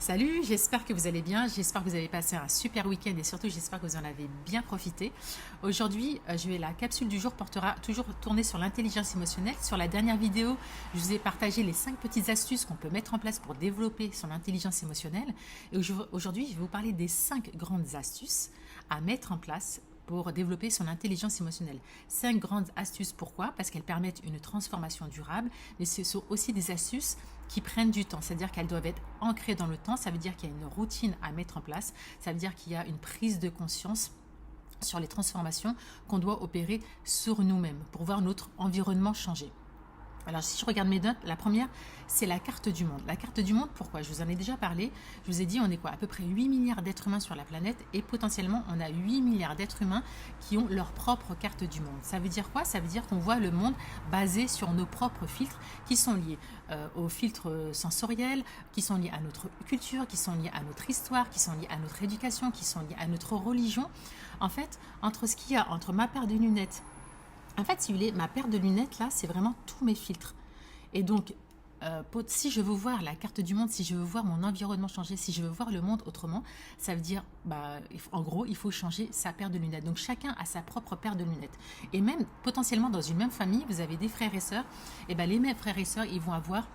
Salut, j'espère que vous allez bien, j'espère que vous avez passé un super week-end et surtout j'espère que vous en avez bien profité. Aujourd'hui, la capsule du jour portera toujours tourner sur l'intelligence émotionnelle. Sur la dernière vidéo, je vous ai partagé les 5 petites astuces qu'on peut mettre en place pour développer son intelligence émotionnelle. Et aujourd'hui, je vais vous parler des 5 grandes astuces à mettre en place pour développer son intelligence émotionnelle. 5 grandes astuces, pourquoi? Parce qu'elles permettent une transformation durable, mais ce sont aussi des astuces qui prennent du temps, c'est-à-dire qu'elles doivent être ancrées dans le temps, ça veut dire qu'il y a une routine à mettre en place, ça veut dire qu'il y a une prise de conscience sur les transformations qu'on doit opérer sur nous-mêmes pour voir notre environnement changer. Alors, si je regarde mes notes, la première, c'est la carte du monde. La carte du monde, pourquoi? Je vous en ai déjà parlé. Je vous ai dit, on est quoi? À peu près 8 milliards d'êtres humains sur la planète et potentiellement, on a 8 milliards d'êtres humains qui ont leur propre carte du monde. Ça veut dire quoi? Ça veut dire qu'on voit le monde basé sur nos propres filtres qui sont liés aux filtres sensoriels, qui sont liés à notre culture, qui sont liés à notre histoire, qui sont liés à notre éducation, qui sont liés à notre religion. En fait, entre ce qu'il y a entre ma paire de lunettes, en fait, si vous voulez, ma paire de lunettes, là, c'est vraiment tous mes filtres. Et donc, si je veux voir la carte du monde, si je veux voir mon environnement changer, si je veux voir le monde autrement, ça veut dire, en gros, il faut changer sa paire de lunettes. Donc, chacun a sa propre paire de lunettes. Et même, potentiellement, dans une même famille, vous avez des frères et sœurs. Et bien, les mêmes frères et sœurs, ils vont avoir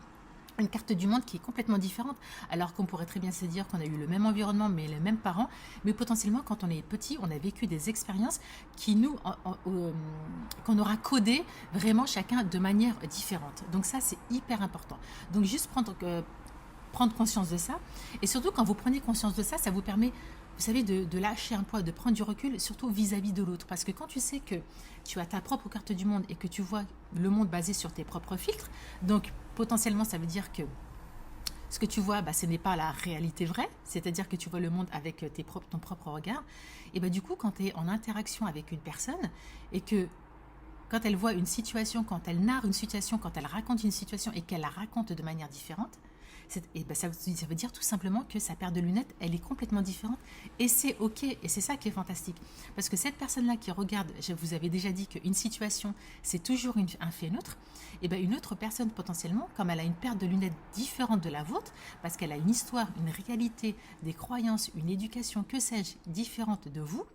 une carte du monde qui est complètement différente, alors qu'on pourrait très bien se dire qu'on a eu le même environnement, mais les mêmes parents, mais potentiellement quand on est petit, on a vécu des expériences qui qu'on aura codées vraiment chacun de manière différente. Donc ça, c'est hyper important. Donc juste prendre conscience de ça, et surtout quand vous prenez conscience de ça, ça vous permet, vous savez, de lâcher un poids, de prendre du recul, surtout vis-à-vis de l'autre. Parce que quand tu sais que tu as ta propre carte du monde et que tu vois le monde basé sur tes propres filtres, donc potentiellement ça veut dire que ce que tu vois, ce n'est pas la réalité vraie, c'est-à-dire que tu vois le monde avec ton propre regard, et du coup quand tu es en interaction avec une personne et que quand elle voit une situation, quand elle narre une situation, quand elle raconte une situation et qu'elle la raconte de manière différente, ça veut dire tout simplement que sa paire de lunettes, elle est complètement différente et c'est ok, et c'est ça qui est fantastique. Parce que cette personne-là qui regarde, je vous avais déjà dit qu'une situation, c'est toujours un fait neutre, et une autre personne potentiellement, comme elle a une paire de lunettes différente de la vôtre, parce qu'elle a une histoire, une réalité, des croyances, une éducation, que sais-je, différente de vous,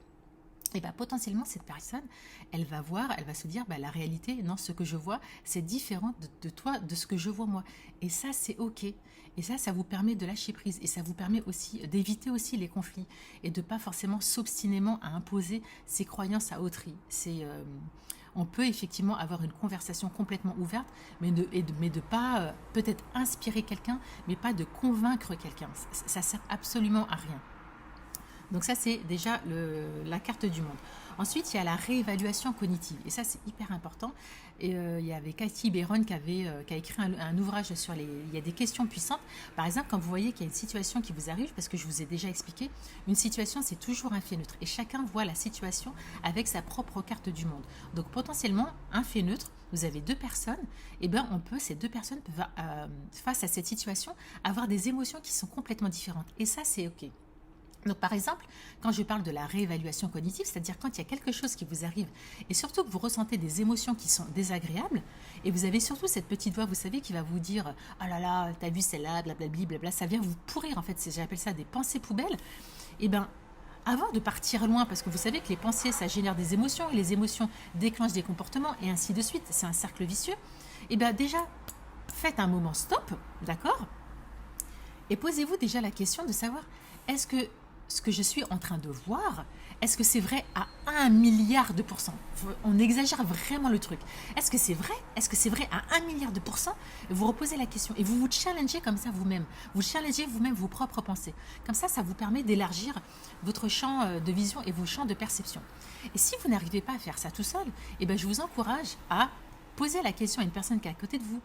et potentiellement cette personne, elle va se dire, la réalité, non, ce que je vois, c'est différent de toi, de ce que je vois moi. Et ça, c'est ok. Et ça vous permet de lâcher prise. Et ça vous permet aussi d'éviter aussi les conflits. Et de pas forcément s'obstinément à imposer ses croyances à autrui. On peut effectivement avoir une conversation complètement ouverte, mais de pas peut-être inspirer quelqu'un, mais pas de convaincre quelqu'un. Ça sert absolument à rien. Donc ça, c'est déjà la carte du monde. Ensuite, il y a la réévaluation cognitive. Et ça, c'est hyper important. Et il y avait Cathy Béron qui a écrit un ouvrage sur il y a des questions puissantes. Par exemple, quand vous voyez qu'il y a une situation qui vous arrive, parce que je vous ai déjà expliqué, une situation, c'est toujours un fait neutre. Et chacun voit la situation avec sa propre carte du monde. Donc potentiellement, un fait neutre, vous avez deux personnes, et ces deux personnes peuvent, face à cette situation, avoir des émotions qui sont complètement différentes. Et ça, c'est ok. Donc par exemple, quand je parle de la réévaluation cognitive, c'est-à-dire quand il y a quelque chose qui vous arrive et surtout que vous ressentez des émotions qui sont désagréables et vous avez surtout cette petite voix, vous savez, qui va vous dire « Oh là là, t'as vu celle-là, blablabli, blabla », ça vient vous pourrir en fait, j'appelle ça des pensées poubelles. Et avant de partir loin, parce que vous savez que les pensées, ça génère des émotions et les émotions déclenchent des comportements et ainsi de suite, c'est un cercle vicieux, et déjà, faites un moment stop, d'accord? Et posez-vous déjà la question de savoir, est-ce que ce que je suis en train de voir, est-ce que c'est vrai à 1 milliard de pourcents? On exagère vraiment le truc. Est-ce que c'est vrai? Est-ce que c'est vrai à 1 milliard de pourcents? Vous reposez la question et vous vous challengez comme ça vous-même. Vous challengez vous-même vos propres pensées. Comme ça vous permet d'élargir votre champ de vision et vos champs de perception. Et si vous n'arrivez pas à faire ça tout seul, je vous encourage à poser la question à une personne qui est à côté de vous,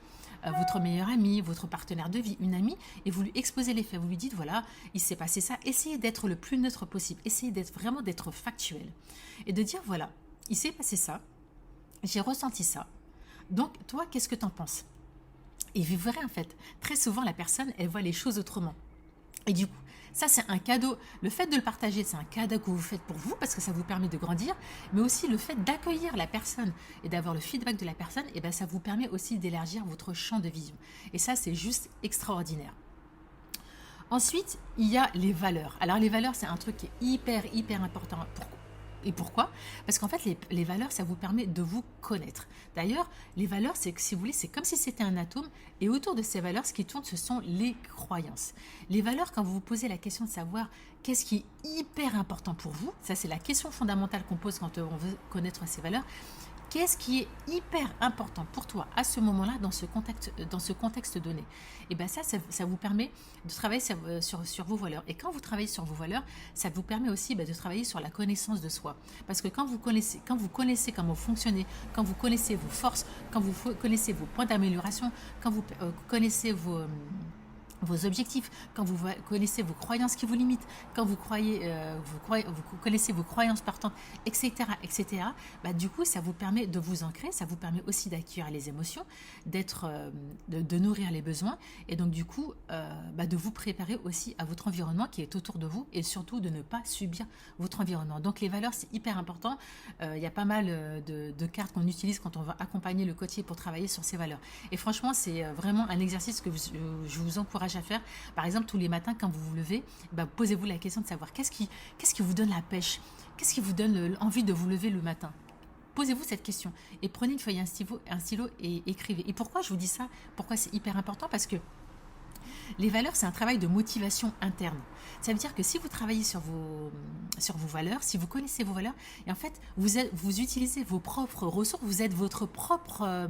votre meilleur ami, votre partenaire de vie, une amie, et vous lui exposez les faits. Vous lui dites, voilà, il s'est passé ça. Essayez d'être le plus neutre possible. Essayez d'être factuel. Et de dire, voilà, il s'est passé ça. J'ai ressenti ça. Donc, toi, qu'est-ce que tu en penses? Et vous verrez, en fait, très souvent, la personne, elle voit les choses autrement. Et du coup, ça, c'est un cadeau. Le fait de le partager, c'est un cadeau que vous faites pour vous parce que ça vous permet de grandir, mais aussi le fait d'accueillir la personne et d'avoir le feedback de la personne, ça vous permet aussi d'élargir votre champ de vision. Et ça, c'est juste extraordinaire. Ensuite, il y a les valeurs. Alors les valeurs, c'est un truc qui est hyper important. Et pourquoi? Parce qu'en fait, les valeurs, ça vous permet de vous connaître. D'ailleurs, les valeurs, c'est que si vous voulez, c'est comme si c'était un atome. Et autour de ces valeurs, ce qui tourne, ce sont les croyances. Les valeurs, quand vous vous posez la question de savoir qu'est-ce qui est hyper important pour vous, ça c'est la question fondamentale qu'on pose quand on veut connaître ces valeurs. Qu'est-ce qui est hyper important pour toi à ce moment-là, dans ce contexte donné? Et bien ça vous permet de travailler sur vos valeurs. Et quand vous travaillez sur vos valeurs, ça vous permet aussi de travailler sur la connaissance de soi. Parce que quand vous connaissez comment vous fonctionnez, quand vous connaissez vos forces, quand vous connaissez vos points d'amélioration, quand vous connaissez vos objectifs, quand vous connaissez vos croyances qui vous limitent, quand vous connaissez vos croyances partantes, etc., du coup, ça vous permet de vous ancrer, ça vous permet aussi d'accueillir les émotions, de nourrir les besoins, et donc du coup, de vous préparer aussi à votre environnement qui est autour de vous, et surtout de ne pas subir votre environnement. Donc les valeurs, c'est hyper important. Il y a pas mal de cartes qu'on utilise quand on va accompagner le coaché pour travailler sur ces valeurs. Et franchement, c'est vraiment un exercice que je vous encourage à faire. Par exemple, tous les matins, quand vous vous levez, posez-vous la question de savoir qu'est-ce qui vous donne la pêche, qu'est-ce qui vous donne envie de vous lever le matin. Posez-vous cette question et prenez une feuille, un stylo et écrivez. Et pourquoi je vous dis ça? Pourquoi c'est hyper important? Parce que les valeurs, c'est un travail de motivation interne. Ça veut dire que si vous travaillez sur vos valeurs, si vous connaissez vos valeurs, et en fait, vous utilisez vos propres ressources, vous êtes votre propre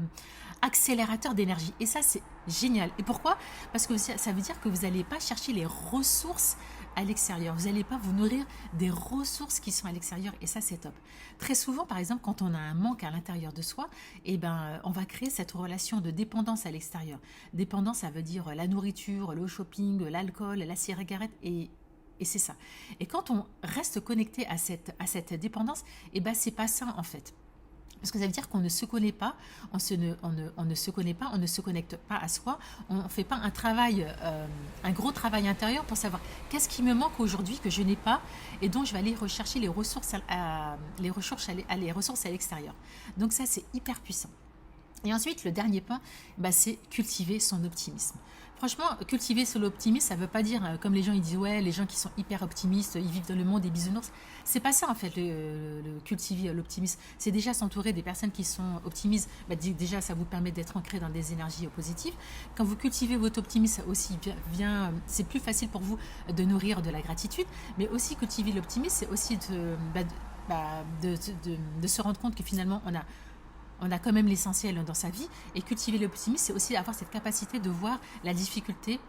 accélérateur d'énergie. Et ça, c'est génial. Et pourquoi? Parce que ça veut dire que vous n'allez pas chercher les ressources à l'extérieur. Vous n'allez pas vous nourrir des ressources qui sont à l'extérieur. Et ça, c'est top. Très souvent, par exemple, quand on a un manque à l'intérieur de soi, on va créer cette relation de dépendance à l'extérieur. Dépendance, ça veut dire la nourriture, le shopping, l'alcool, la cigarette et c'est ça. Et quand on reste connecté à cette dépendance, c'est pas ça en fait. Parce que ça veut dire qu'on ne se connaît pas, on ne se connaît pas, on ne se connecte pas à soi, on ne fait pas un gros travail intérieur pour savoir qu'est-ce qui me manque aujourd'hui que je n'ai pas et donc je vais aller rechercher les ressources les ressources à l'extérieur. Donc ça, c'est hyper puissant. Et ensuite, le dernier point, c'est cultiver son optimisme. Franchement, cultiver son optimisme, ça ne veut pas dire, comme les gens ils disent, ouais, les gens qui sont hyper optimistes, ils vivent dans le monde des bisounours. C'est pas ça en fait, le cultiver l'optimisme. C'est déjà s'entourer des personnes qui sont optimistes. Déjà, ça vous permet d'être ancré dans des énergies positives. Quand vous cultivez votre optimisme, ça aussi c'est plus facile pour vous de nourrir de la gratitude. Mais aussi cultiver l'optimisme, c'est aussi de se rendre compte que finalement, on a quand même l'essentiel dans sa vie. Et cultiver l'optimisme, c'est aussi avoir cette capacité de voir la difficulté,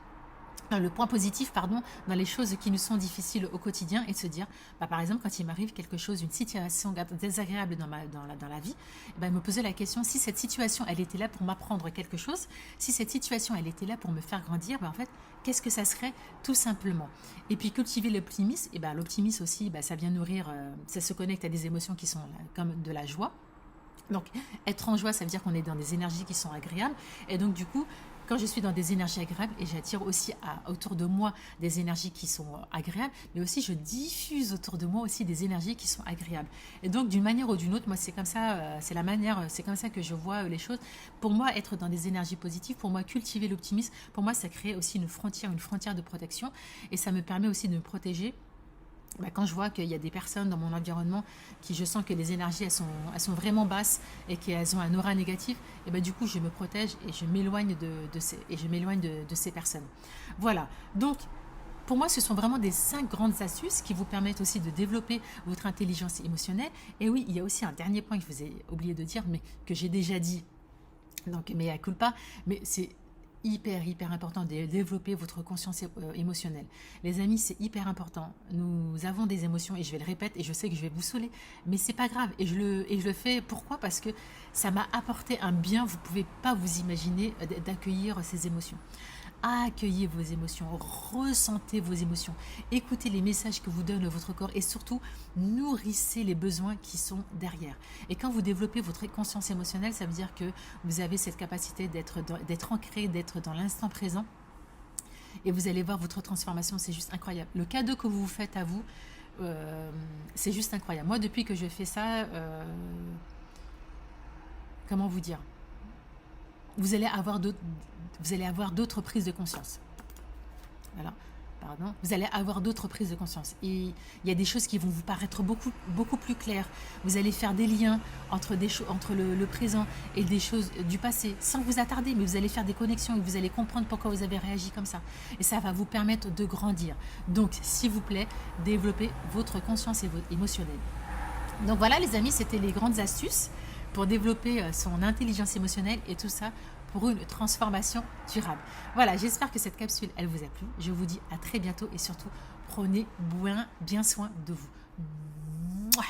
le point positif, dans les choses qui nous sont difficiles au quotidien et de se dire, par exemple, quand il m'arrive quelque chose, une situation désagréable dans la vie, me poser la question, si cette situation, elle était là pour m'apprendre quelque chose, si cette situation, elle était là pour me faire grandir, en fait, qu'est-ce que ça serait tout simplement? Et puis cultiver l'optimisme, l'optimisme aussi, ça vient nourrir, ça se connecte à des émotions qui sont comme de la joie. Donc, être en joie, ça veut dire qu'on est dans des énergies qui sont agréables. Et donc, du coup, quand je suis dans des énergies agréables, et j'attire aussi autour de moi des énergies qui sont agréables, mais aussi je diffuse autour de moi aussi des énergies qui sont agréables. Et donc, d'une manière ou d'une autre, moi, c'est comme ça, c'est comme ça que je vois les choses. Pour moi, être dans des énergies positives, pour moi, cultiver l'optimisme, pour moi, ça crée aussi une frontière de protection. Et ça me permet aussi de me protéger. Quand je vois qu'il y a des personnes dans mon environnement qui je sens que les énergies elles sont vraiment basses et qu'elles ont un aura négatif, et du coup je me protège et je m'éloigne de ces personnes. Voilà, donc pour moi ce sont vraiment des 5 grandes astuces qui vous permettent aussi de développer votre intelligence émotionnelle. Et oui, il y a aussi un dernier point que je vous ai oublié de dire, mais que j'ai déjà dit, donc mais à culpa, mais c'est hyper important de développer votre conscience émotionnelle. Les amis, c'est hyper important. Nous avons des émotions et je vais le répéter et je sais que je vais vous saouler, mais c'est pas grave et je le fais. Pourquoi? Parce que ça m'a apporté un bien. Vous pouvez pas vous imaginer d'accueillir ces émotions. Accueillez vos émotions, ressentez vos émotions, écoutez les messages que vous donne votre corps et surtout nourrissez les besoins qui sont derrière. Et quand vous développez votre conscience émotionnelle, ça veut dire que vous avez cette capacité d'être ancré, d'être dans l'instant présent et vous allez voir votre transformation, c'est juste incroyable. Le cadeau que vous vous faites à vous, c'est juste incroyable. Moi, depuis que je fais ça, comment vous dire, vous allez avoir d'autres prises de conscience. Voilà. pardon, vous allez avoir d'autres prises de conscience. Et il y a des choses qui vont vous paraître beaucoup plus claires. Vous allez faire des liens entre, entre le présent et des choses du passé, sans vous attarder, mais vous allez faire des connexions et vous allez comprendre pourquoi vous avez réagi comme ça. Et ça va vous permettre de grandir. Donc, s'il vous plaît, développez votre conscience émotionnelle. Donc voilà les amis, c'était les grandes astuces pour développer son intelligence émotionnelle et tout ça pour une transformation durable. Voilà, j'espère que cette capsule, elle vous a plu. Je vous dis à très bientôt et surtout, prenez bien soin de vous. Mouah.